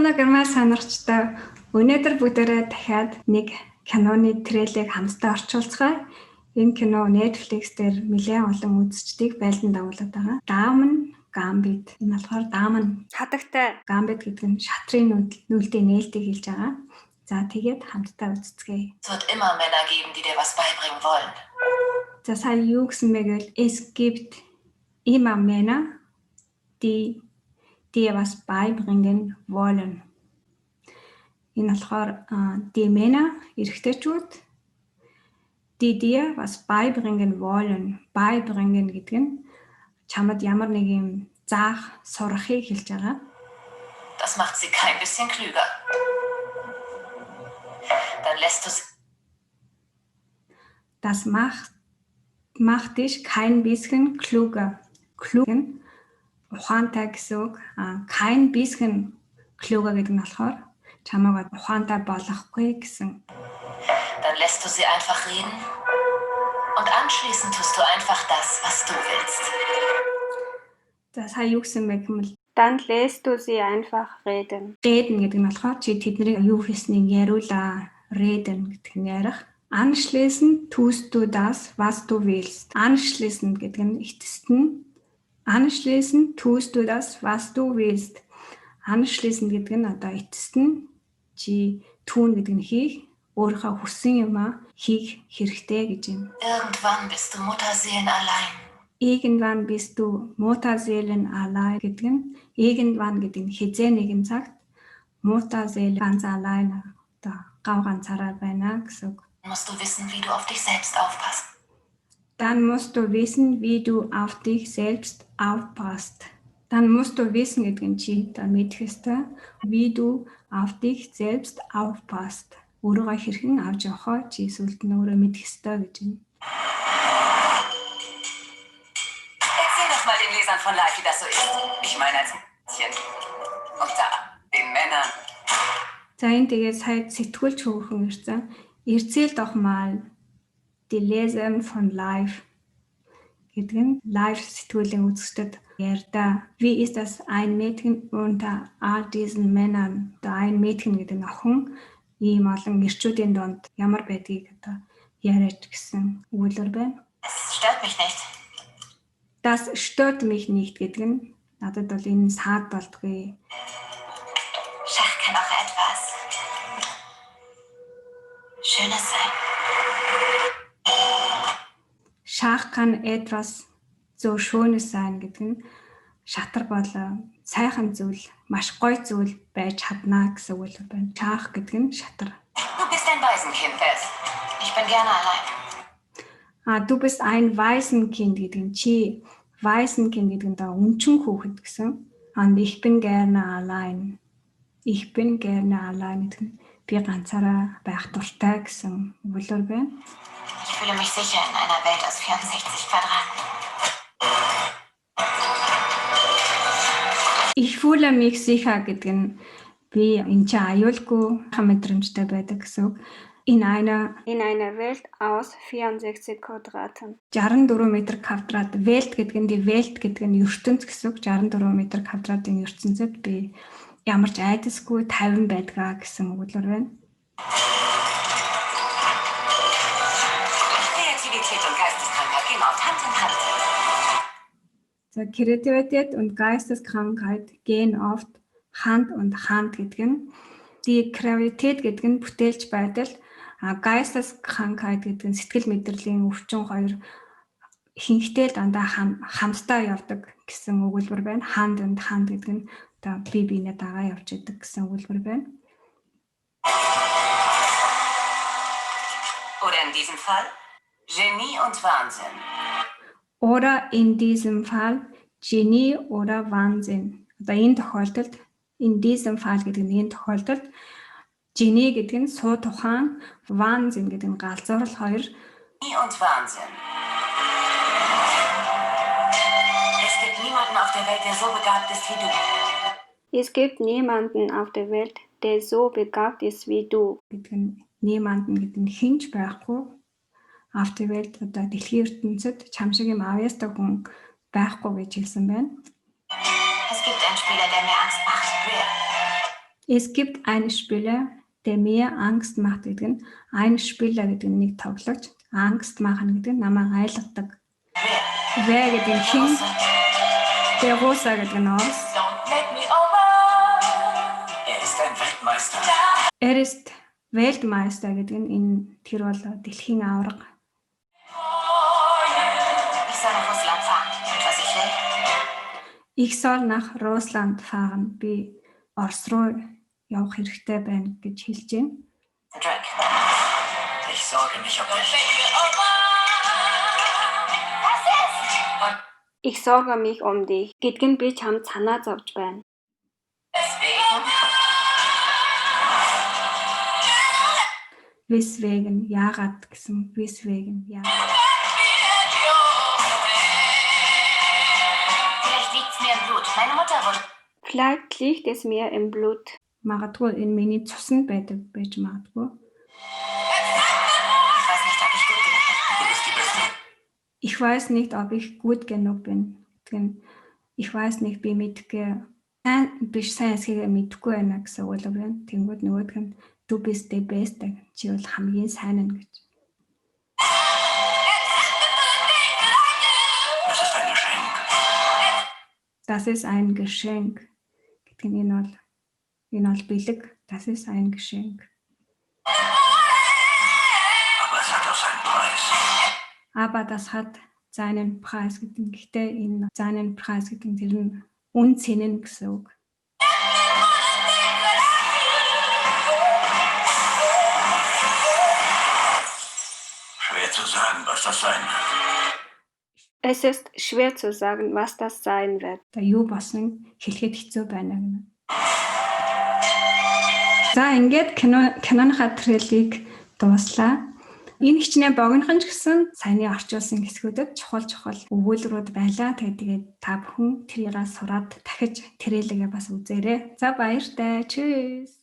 Манай гэрмаа сонирхчдоо өнөөдөр бүгдээрээ дахиад нэг киноны трейлерыг хамтдаа орчуулцгаая. Энэ кино Netflix дээр нэлээд олон үзэгчдийг байлдан дагуулад байгаа. Diamond Gambit. Энэ болохоор Diamond хадагтай Gambit гэдэг нь шатрын нүүлтийн нээлтийг хэлж байгаа. За тэгээд хамтдаа үзцгээе. Es wird immer Männer geben, die dir was beibringen wollen. За сайн юу гэсэн бэ гэвэл es gibt immer Männer, die dir was beibringen wollen. Энэ болохоор die Männer эрэгтэйчүүд die dir was beibringen wollen. Beibringen гэдэг нь чамд ямар нэг юм заах, сурахыг хэлж байгаа. Das macht sie kein bisschen klüger. Dann lässt du sie. Das macht dich kein bisschen klüger. Klug нь ухаантай гэсэн үг. Kein bisschen klüger гэдэг нь болохоор чамайг ухаантай болгохгүй гэсэн. Dann lässt du sie einfach reden und anschließend tust du einfach das, was du willst. За сая юу гэсэн бэ гэвэл Dann lässt du sie einfach reden. reden гэдэг нь болохоор чи тэднийг юу хийснийг яриулаа. Reden гэдэг нь ярих. Anschließend tust du das, was du willst. Anschließend гэдэг нь эцэст нь Anschließend tust du das, was du willst. Anschließend гэдэг нь одоо эцэст нь чи tun гэдэг нь хийх, өөрийнхөө хүссэн юмаа хийх хэрэгтэй гэж юм. Irgendwann bist du Mutterseelen allein. Irgendwann bist du Mutterseelen allein гэдэг нь irgendwann гэдэг нь хизээ нэгэн цагт Mutterseelen ganz allein одоо гав ганцаараа байна гэсэн үг. Musst du wissen, wie du auf dich selbst aufpasst. Dann musst du wissen, wie du auf dich selbst aufpasst. Dann musst du wissen гэдэг нь чи мэдэх ёстой. Wie du auf dich selbst aufpasst. Өөрийгөө хэрхэн авч явахаа чи сүлд нь өөрөө мэдэх ёстой гэж юм. Erzähl doch mal den Lesern von Life, wie das so ist. Ich meine als Mädchen. Und da, den Männern. За энэ тэгээд сая сэтгүүлч хөөрхөн ирсэн. Erzähl doch mal die Lesern von Life гэдэг нь live сэтгүүлийн үзэгчдэд ярьда. Wie ist das ein Mädchen unter all diesen Männern? Одоо ein Mädchen гэдэг нь охин ийм олон эрчүүдийн донд ямар байдгийг одоо яриач гэсэн өгүүлбэр байна. Es stört mich nicht. Das stört mich nicht гэдэг нь надад бол энэ саад болдгүй. Schach kann auch etwas Schönes sein. Schach kann etwas so Schönes sein гэдэг нь шатар бол сайхан зүйл, маш гоё зүйл байж чадна гэсэн үг байна. Schach гэдэг нь шатар. Du bist ein Waisenkind, Beth. Ich bin gerne allein. Du bist ein Waisenkind гэдэг нь чи Waisenkind гэдэг нь өнчин хүүхэд гэсэн. Und ich bin gerne allein. Ich bin gerne allein гэдэг нь би ганцаараа байх дуртай гэсэн өгүүлбэр байна. Ich fühle mich sicher in einer Welt aus 64 Quadraten. Ich fühle mich sicher гэдэг нь би энэ чинь аюулгүй мэдрэмжтэй байдаг гэсэн үг. In einer Welt aus 64 Quadraten. 64 м². Welt гэдэг нь die Welt гэдэг нь ертөнц гэсэн үг. 64 м²-ийн ертөнцид би ямар ч айдасгүй 50 байдгаа гэсэн өгүүлбэр байна. Kreativität und Geisteskrankheit gehen oft Hand in Hand. За Kreativität und Geisteskrankheit gehen oft Hand und Hand гэдэг нь die Kreativität гэдэг нь бүтээлч байдал, Geisteskrankheit гэдэг нь сэтгэл мэдрэлийн өвчин хоёр ихэнхдээ дандаа хамтдаа явдаг гэсэн өгүүлбэр байна. Hand and Hand гэдэг нь одоо бие биенээ дагаа явж идэг гэсэн өгүүлбэр байна. Oder in diesem Fall Genie und Wahnsinn. Oder in diesem Fall Genie oder Wahnsinn. Одоо энэ тохиолдолд in diesem Fall гэдэг нь энэ тохиолдолд Genie гэдэг нь суу тухайн, Wahnsinn гэдэг нь галзуурал хоёр. Genie und Wahnsinn. Es gibt niemanden auf der Welt, der so begabt ist wie du. Es gibt niemanden auf der Welt, der so begabt ist wie du. Гэдэг нь niemanden гэдэг нь хинч байхгүй. Auf der Welt одоо дэлхийн ертөнцид чам шиг юм авьяастай хүн байхгүй гэж хэлсэн байна. Es gibt einen Spieler, der mir Angst macht. Wer? Es gibt einen Spieler, der mir Angst macht гэдэг нь einen Spieler гэдэг нь нэг тоглогч Angst machen гэдэг нь намайг айлгадаг. Wer гэдэг нь хин der Rosa гэдэг нь Орос. Don't make me over. Er ist ein Weltmeister. Er ist Weltmeister гэдэг нь энэ тэр бол дэлхийн аварга. Ich soll nach Russland fahren. Was ich will? Ich soll nach Russland fahren. Би Орос руу явах хэрэгтэй байна гэж хэлж байна. Drake. Ich sorge mich um dich. Ich sorge mich um dich гэдэг нь би чамд санаа зовж байна. Weswegen яагаад гэсэн weswegen яагаад. Vielleicht liegt's mir im Blut. Meine Mutter wurde. Vielleicht liegt es mir im Blut. Магадгүй энэ миний цуснд байдаг байж магадгүй. Ich weiß nicht, ob ich gut genug bin. Ich weiß nicht, ob ich gut genug bin. Тэгвэл ich weiß nicht би мэдгүй биш сайн эсэхийг мэдэхгүй байна гэсэн үг л байна. Тэнгүүд нөгөөдг нь du bist der beste чи бол хамгийн сайн нь гэж. Das ist ein Geschenk. Das ist ein Geschenk. Гэдэг нь энэ бол бэлэг. Das ist ein Geschenk. Aber es hat auch seinen Preis. Aber das hat seinen Preis гэдэг нь гэхдээ энэ seinen Preis гэдэг нь тэр нь үн цэн нь гэсэн үг. Schwer zu sagen, was das sein wird. Es ist schwer zu sagen, was das sein wird. За юу босныг хэлэхэд хэцүү байна гэнэ. За ингээд киноныхаа трейлерыг дууслаа. Энэ хичнээн богинохон ч гэсэн саяны орчуулсан хэсгүүдэд чухал өгүүлбэрүүд байлаа. Тэгээд та бүхэн тэрийгээ сураад дахиж трейлергээ бас үзээрэй. За баяртай. Чүс.